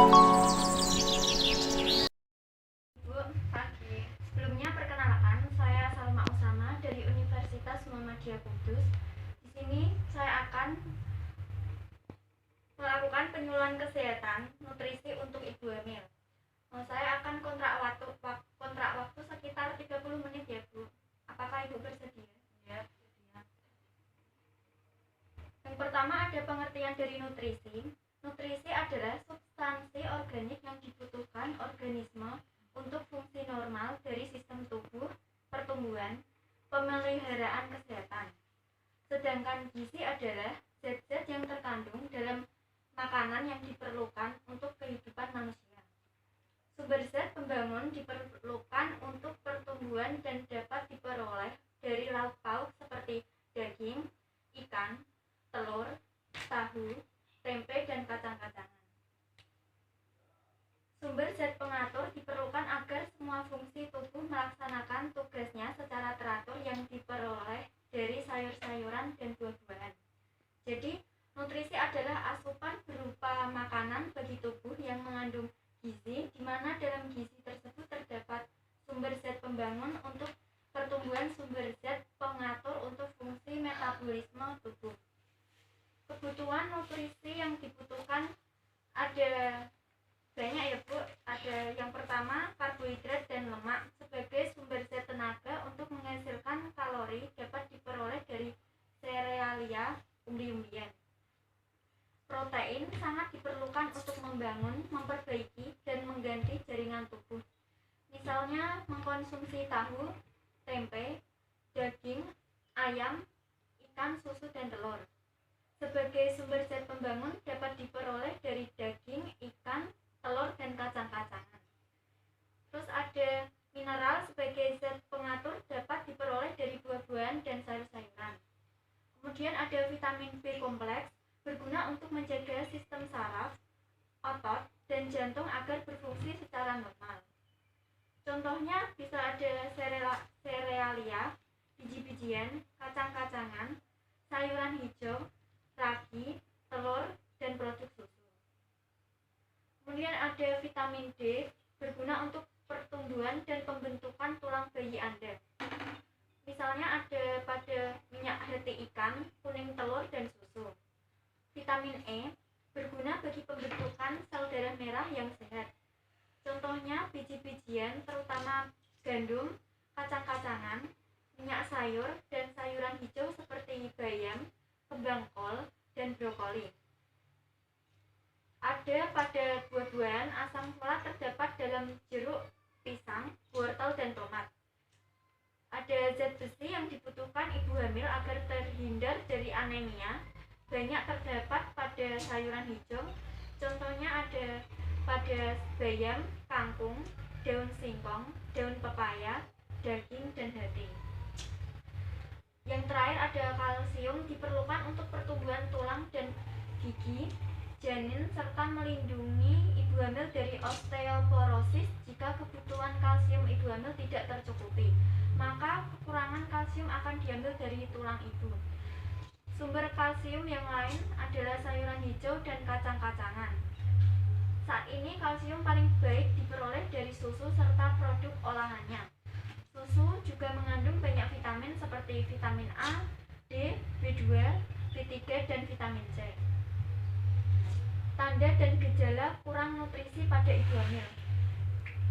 Bu, pagi. Sebelumnya perkenalkan, saya Salma Usama dari Universitas Muhammadiyah Kudus. Di sini saya akan melakukan penyuluhan kesehatan nutrisi untuk ibu hamil. Saya akan kontrak waktu sekitar 30 menit ya, Bu. Apakah Ibu bersedia? Ya, bersedia. Yang pertama ada pengertian dari nutrisi. Nutrisi adalah substansi organik yang dibutuhkan organisme untuk fungsi normal dari sistem tubuh, pertumbuhan, pemeliharaan kesehatan. Sedangkan gizi adalah zat-zat yang terkandung dalam makanan yang diperlukan untuk kehidupan manusia. Sumber zat pembangun diperlukan untuk pertumbuhan dan dapat diperoleh dari lauk pauk seperti daging, ikan, telur, tahu, tempe, dan kacang-kacangan. Sumber zat pengatur diperlukan agar semua fungsi tubuh melaksanakan tugasnya secara teratur yang diperoleh dari sayur-sayuran dan buah-buahan. Jadi, nutrisi adalah asupan berupa makanan bagi tubuh yang mengandung gizi, di mana dalam gizi tersebut terdapat sumber zat pembangun untuk pertumbuhan, sumber zat pengatur untuk fungsi metabolisme tubuh. Kebutuhan nutrisi yang dibutuhkan ada banyak ya, Bu. Ada yang pertama karbohidrat dan lemak sebagai sumber zat tenaga untuk menghasilkan kalori dapat diperoleh dari serealia, umbi-umbian. Protein sangat diperlukan untuk membangun, memperbaiki, dan mengganti jaringan tubuh. Misalnya mengkonsumsi tahu, tempe, daging, ayam, ikan, susu, dan telur. Sebagai sumber zat pembangun dapat diperoleh dari daging, ikan, telur, dan kacang-kacangan. Terus ada mineral sebagai zat pengatur dapat diperoleh dari buah-buahan dan sayur-sayuran. Kemudian ada vitamin B kompleks berguna untuk menjaga sistem saraf, otot, dan jantung agar berfungsi secara normal. Contohnya bisa ada serealia, biji-bijian, kacang-kacangan, sayuran hijau, ragi, telur, dan produk susu. Kemudian ada vitamin D berguna untuk pertumbuhan dan pembentukan tulang bayi Anda. Misalnya ada pada minyak hati ikan, kuning telur, dan susu. Vitamin E berguna bagi pembentukan sel darah merah yang sehat. Contohnya biji-bijian terutama gandum, kacang-kacangan, minyak sayur, dan sayuran hijau seperti bayam, kembang kol, dan brokoli. Ada pada buah-buahan, asam folat terdapat dalam jeruk, pisang, wortel, dan tomat. Ada zat besi yang dibutuhkan ibu hamil agar terhindar dari anemia, banyak terdapat pada sayuran hijau. Contohnya ada pada bayam, kangkung, daun singkong, daun pepaya, daging, dan hati. Yang terakhir ada kalsium diperlukan untuk pertumbuhan tulang dan gigi, janin, serta melindungi ibu hamil dari osteoporosis. Jika kebutuhan kalsium ibu hamil tidak tercukupi, maka kekurangan kalsium akan diambil dari tulang ibu. Sumber kalsium yang lain adalah sayuran hijau dan kacang-kacangan. Saat ini kalsium paling baik diperoleh dari susu serta produk olahannya. Susu juga mengandung banyak vitamin seperti vitamin A, D, B2, B3, dan vitamin C. Tanda dan gejala kurang nutrisi pada ibu hamil.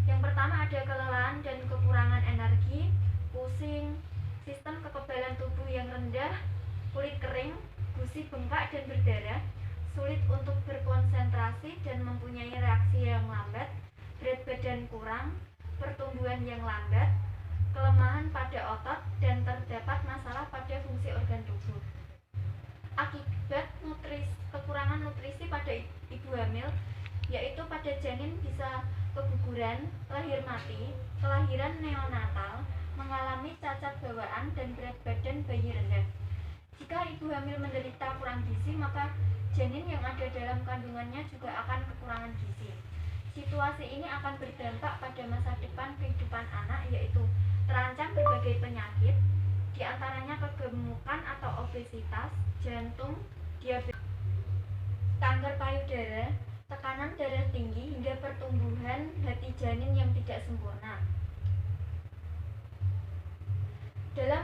Yang pertama ada kelelahan dan kekurangan energi, pusing, sistem kekebalan tubuh yang rendah, kulit kering, gusi bengkak dan berdarah, sulit untuk berkonsentrasi dan mempunyai reaksi yang lambat, berat badan kurang, pertumbuhan yang lambat, kelemahan pada otot, dan terdapat masalah pada fungsi organ tubuh. Akibat kekurangan nutrisi pada ibu hamil yaitu pada janin bisa keguguran, lahir mati, kelahiran neonatal, mengalami cacat bawaan, dan berat badan bayi rendah. Jika ibu hamil menderita kurang gizi, maka janin yang ada dalam kandungannya juga akan kekurangan gizi. Situasi ini akan berdampak pada masa depan kehidupan anak, yaitu terancam berbagai penyakit, diantaranya kegemukan atau obesitas, jantung, diabetes, kanker payudara, tekanan darah tinggi hingga pertumbuhan hati janin yang tidak sempurna. Dalam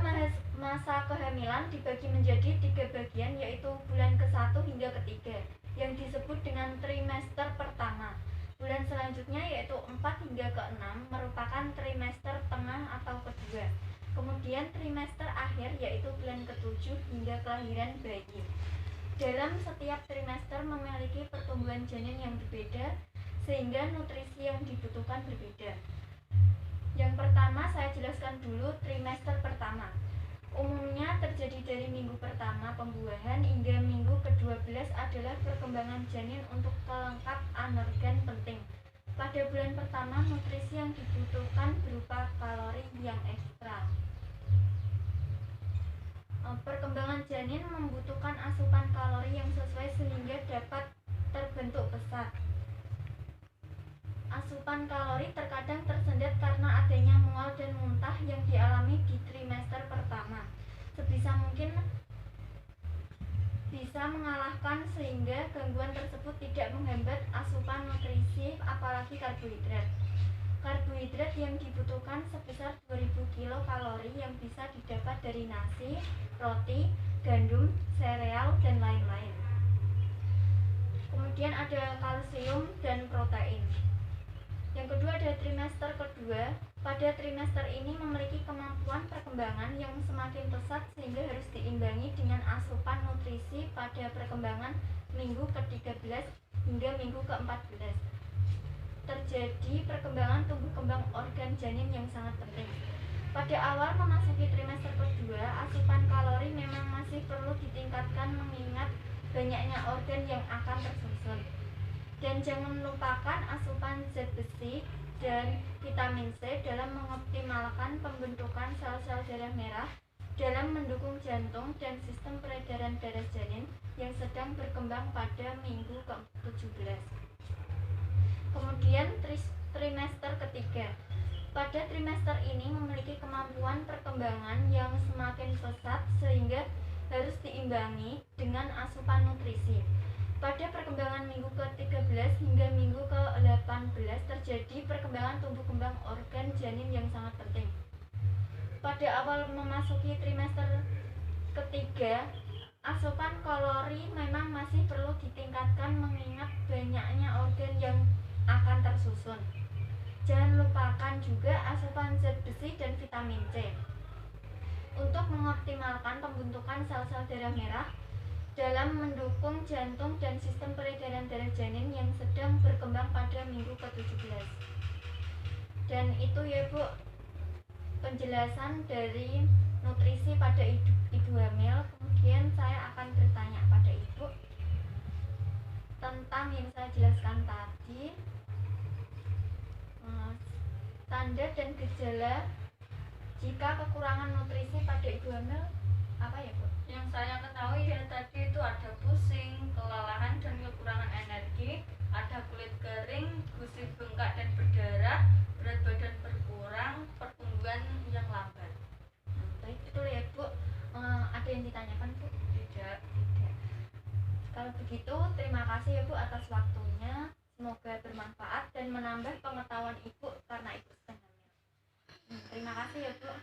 masa kehamilan dibagi menjadi 3 bagian, yaitu bulan ke-1 hingga ke-3 yang disebut dengan trimester pertama. Bulan selanjutnya yaitu 4 hingga ke-6 merupakan trimester tengah atau kedua. Kemudian trimester akhir yaitu bulan ke-7 hingga kelahiran bayi. Dalam setiap trimester memiliki pertumbuhan janin yang berbeda sehingga nutrisi yang dibutuhkan berbeda. Yang pertama saya jelaskan dulu trimester pertama. Umumnya terjadi dari minggu pertama pembuahan hingga minggu ke-12 adalah perkembangan janin untuk pelengkap anorgan penting. Pada bulan pertama nutrisi yang dibutuhkan berupa kalori yang ekstra. Perkembangan janin membutuhkan asupan kalori yang sesuai sehingga dapat terbentuk pesat. Asupan kalori terkadang tersendat karena adanya mual dan muntah yang dialami di trimester pertama. Sebisa mungkin bisa mengalahkan sehingga gangguan tersebut tidak menghambat asupan nutrisi apalagi karbohidrat. Karbohidrat yang dibutuhkan sebesar 2000 kilokalori yang bisa didapat dari nasi, roti, gandum, sereal, dan lain-lain. Kemudian ada kalsium dan protein. Yang kedua ada trimester kedua. Pada trimester ini memiliki kemampuan perkembangan yang semakin pesat sehingga harus diimbangi dengan asupan nutrisi pada perkembangan minggu ke-13 hingga minggu ke-14. Terjadi perkembangan tumbuh kembang organ janin yang sangat penting. Pada awal memasuki trimester kedua, asupan kalori memang masih perlu ditingkatkan mengingat banyaknya organ yang akan tersusun. Dan jangan lupakan asupan zat besi dan vitamin C dalam mengoptimalkan pembentukan sel-sel darah merah dalam mendukung jantung dan sistem peredaran darah janin yang sedang berkembang pada minggu ke-17. Kemudian trimester ketiga. Pada trimester ini memiliki kemampuan perkembangan yang semakin pesat sehingga harus diimbangi dengan asupan nutrisi. Pada perkembangan minggu ke-13 hingga minggu ke-18 terjadi perkembangan tumbuh kembang organ janin yang sangat penting. Pada awal memasuki trimester ketiga, asupan kalori memang masih perlu ditingkatkan mengingat banyaknya organ yang akan tersusun. Jangan lupakan juga asupan zat besi dan vitamin C untuk mengoptimalkan pembentukan sel-sel darah merah dalam mendukung jantung dan sistem peredaran darah janin yang sedang berkembang pada minggu ke-17. Dan itu ya Bu, penjelasan dari nutrisi pada ibu hamil. Kemudian saya akan bertanya pada Ibu tentang yang saya jelaskan tadi, tanda dan gejala jika kekurangan nutrisi pada ibu hamil apa ya Bu? Yang saya ketahui ya tadi itu ada pusing, kelelahan dan kekurangan energi, ada kulit kering, gusi bengkak dan berdarah, berat badan berkurang, pertumbuhan yang lambat. Baik, itu ya Bu. Ada yang ditanyakan Bu? Tidak. Kalau begitu terima kasih ya Bu atas waktunya. Semoga bermanfaat dan menambah pengetahuan Ibu karena Ibu sedang hamil. Terima kasih ya Bu.